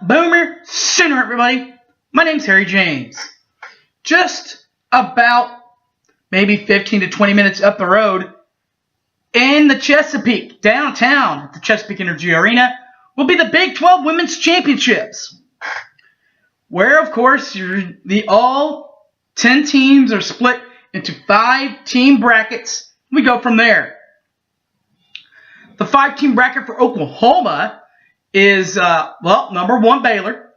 Boomer Sooner, everybody. My name's Harry James. Just about maybe 15 to 20 minutes up the road in the Chesapeake, downtown at the Chesapeake Energy Arena, will be the Big 12 Women's Championships, where, of course, all 10 teams are split into 5-team brackets. We go from there. The 5-team bracket for Oklahoma is, number 1, Baylor.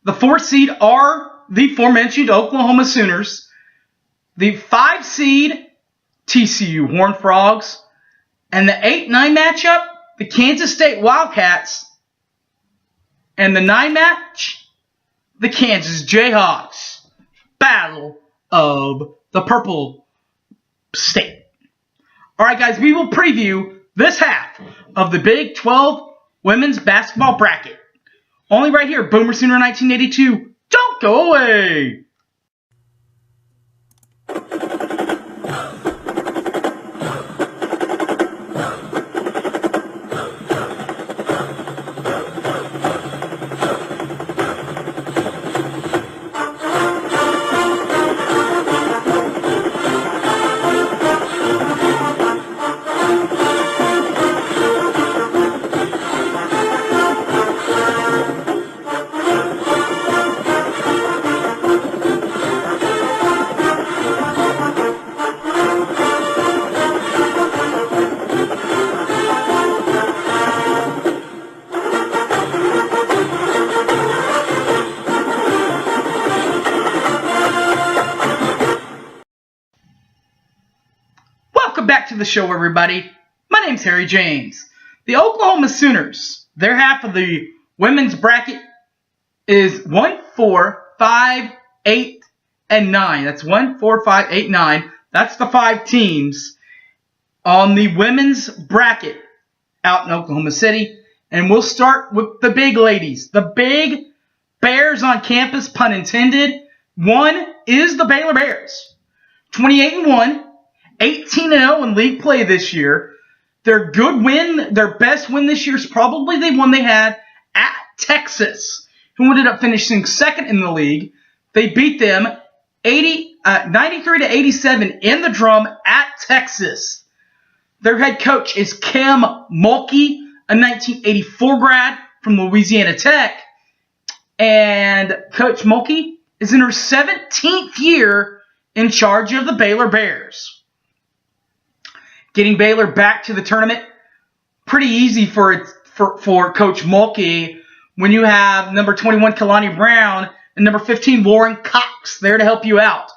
The 4 seed are the aforementioned Oklahoma Sooners. The 5 seed, TCU Horned Frogs. And the 8-9 matchup, the Kansas State Wildcats. And the 9 match, the Kansas Jayhawks. Battle of the Purple State. Alright guys, we will preview this half of the Big 12 Women's Basketball Bracket. Only right here, Boomer Sooner 1982. Don't go away! Welcome back to the show, everybody. My name's Harry James. The Oklahoma Sooners, their half of the women's bracket is 1, 4, 5, 8, and 9. That's 1, 4, 5, 8, 9. That's the 5 teams on the women's bracket out in Oklahoma City. And we'll start with the big ladies. The big Bears on campus, pun intended. 1 is the Baylor Bears. 28-1. 18-0 in league play this year. Their best win this year is probably the one they had at Texas, who ended up finishing second in the league. They beat them 93-87 in the drum at Texas. Their head coach is Kim Mulkey, a 1984 grad from Louisiana Tech. And Coach Mulkey is in her 17th year in charge of the Baylor Bears. Getting Baylor back to the tournament, pretty easy for Coach Mulkey when you have number 21 Kalani Brown and number 15 Lauren Cox there to help you out.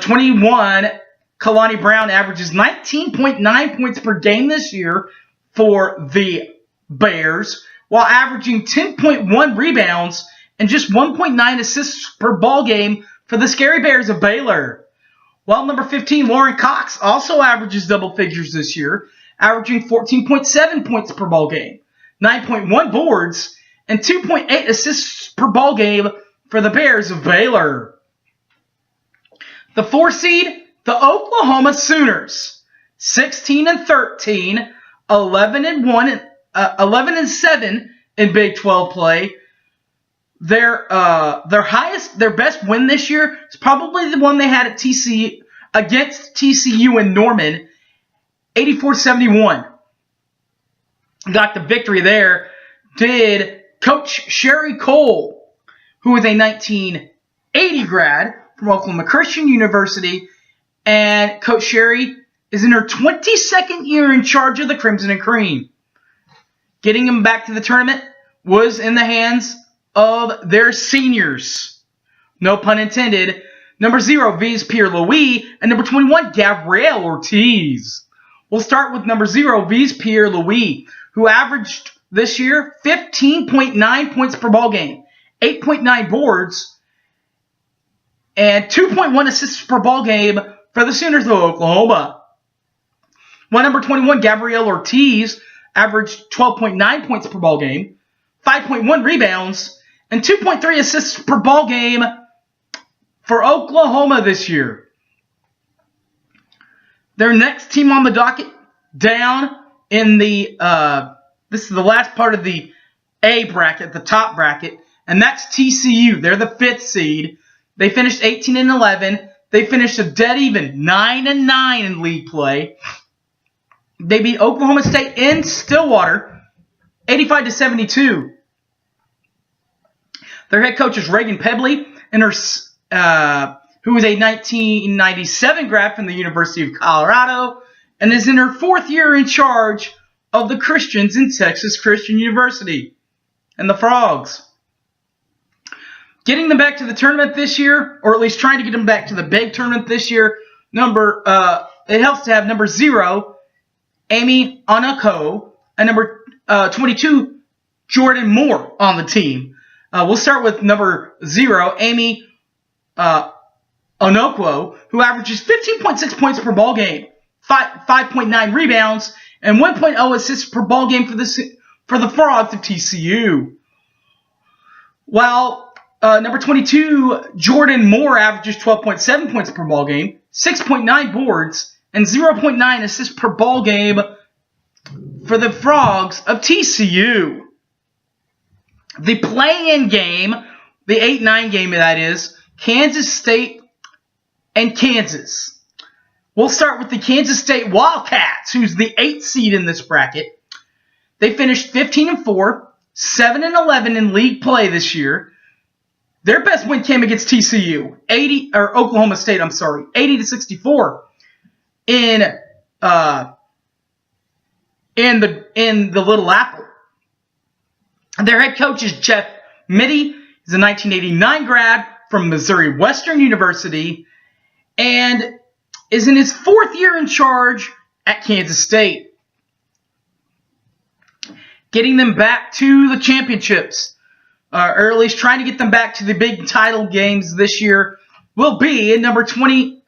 21 Kalani Brown averages 19.9 points per game this year for the Bears, while averaging 10.1 rebounds and just 1.9 assists per ball game for the Scary Bears of Baylor. While number 15, Lauren Cox, also averages double figures this year, averaging 14.7 points per ball game, 9.1 boards, and 2.8 assists per ball game for the Bears of Baylor. The 4 seed, the Oklahoma Sooners, 16-13, 11-7 in Big 12 play. Their best win this year is probably the one they had at TCU against TCU in Norman, 84-71. Got the victory there. Did Coach Sherry Cole, who is a 1980 grad from Oklahoma Christian University, and Coach Sherry is in her 22nd year in charge of the Crimson and Cream. Getting them back to the tournament was in the hands of their seniors. No pun intended. Number 0, V's Pierre Louis, and number 21, Gabrielle Ortiz. We'll start with number 0, V's Pierre Louis, who averaged this year 15.9 points per ball game, 8.9 boards, and 2.1 assists per ball game for the Sooners of Oklahoma. While number 21, Gabrielle Ortiz, averaged 12.9 points per ball game, 5.1 rebounds, and 2.3 assists per ball game for Oklahoma this year. Their next team on the docket, down in the, this is the last part of the A bracket, the top bracket, and that's TCU. They're the 5th seed. They finished 18-11. They finished a dead even 9-9 in league play. They beat Oklahoma State in Stillwater 85-72. Their head coach is Reagan Pebley, and who is a 1997 grad from the University of Colorado and is in her 4th year in charge of the Christians in Texas Christian University and the Frogs. Getting them back to the tournament this year, or at least trying to get them back to the big tournament this year, it helps to have number 0, Amy Onoko, and number 22, Jordan Moore on the team. We'll start with number 0, Amy Onoko, who averages 15.6 points per ball game, 5.9 rebounds, and 1.0 assists per ball game for the Frogs of TCU. While number 22, Jordan Moore, averages 12.7 points per ball game, 6.9 boards, and 0.9 assists per ball game for the Frogs of TCU. The play-in game, the 8-9 game that is, Kansas State and Kansas. We'll start with the Kansas State Wildcats, who's the 8th seed in this bracket. They finished 15-4, 7-11 in league play this year. Their best win came against TCU, Oklahoma State, 80-64 in the Little Apple. Their head coach is Jeff Mittie. He's a 1989 grad from Missouri Western University and is in his 4th year in charge at Kansas State. Getting them back to the championships, or at least trying to get them back to the big title games this year, will be in number 10,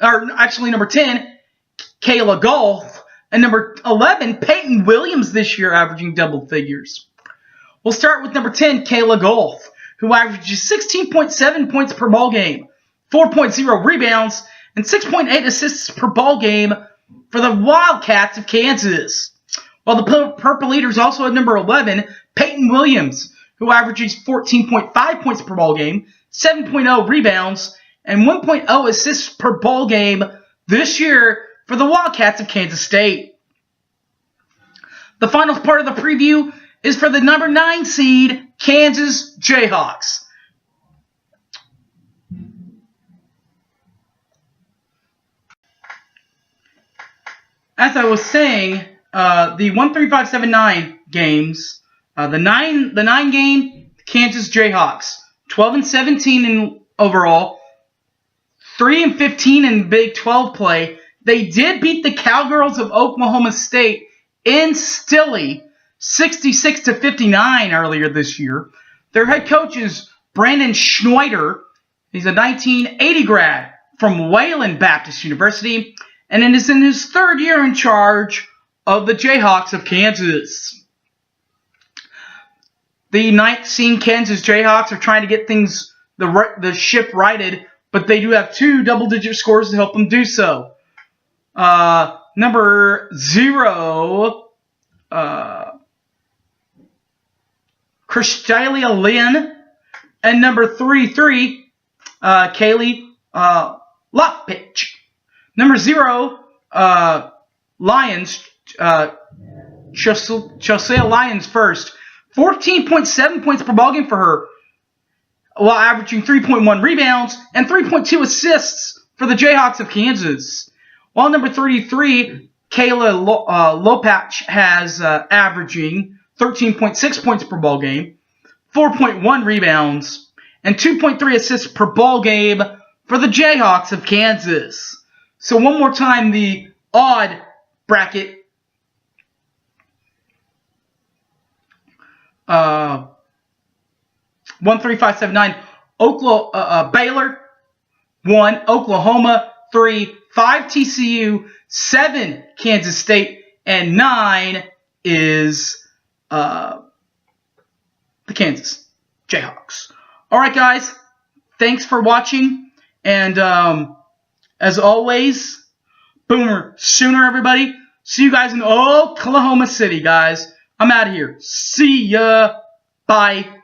Kayla Golf, and number 11, Peyton Williams this year, averaging double figures. We'll start with number 10, Kayla Golf, who averages 16.7 points per ball game, 4.0 rebounds, and 6.8 assists per ball game for the Wildcats of Kansas. While the Purple Eaters also have number 11, Peyton Williams, who averages 14.5 points per ball game, 7.0 rebounds, and 1.0 assists per ball game this year for the Wildcats of Kansas State. The final part of the preview is for the number 9 seed, Kansas Jayhawks. As I was saying, the 1, 3, 5, 7, 9 games, the 9 game, Kansas Jayhawks, 12-17 in overall, 3-15 in Big 12 play. They did beat the Cowgirls of Oklahoma State in Stilley, 66-59 earlier this year. Their head coach is Brandon Schneider. He's a 1980 grad from Wayland Baptist University, and it is in his 3rd year in charge of the Jayhawks of Kansas. The 9th seed Kansas Jayhawks are trying to get the ship righted, but they do have 2 double-digit scores to help them do so. Number 0, Kristalia Lynn, and number 3, Kaylee Lockpitch. Number 0, Lions, Chelsea Lions first. 14.7 points per ballgame for her, while averaging 3.1 rebounds and 3.2 assists for the Jayhawks of Kansas. While number 33, Kayla Lopatch, has averaging 13.6 points per ball game, 4.1 rebounds, and 2.3 assists per ball game for the Jayhawks of Kansas. So one more time, the odd bracket. 1, 3, 5, 7, 9. Baylor, 1. Oklahoma, 3. 5 TCU, 7 Kansas State, and 9 is the Kansas Jayhawks. All right, guys. Thanks for watching. And as always, Boomer Sooner, everybody. See you guys in Oklahoma City, guys. I'm out of here. See ya. by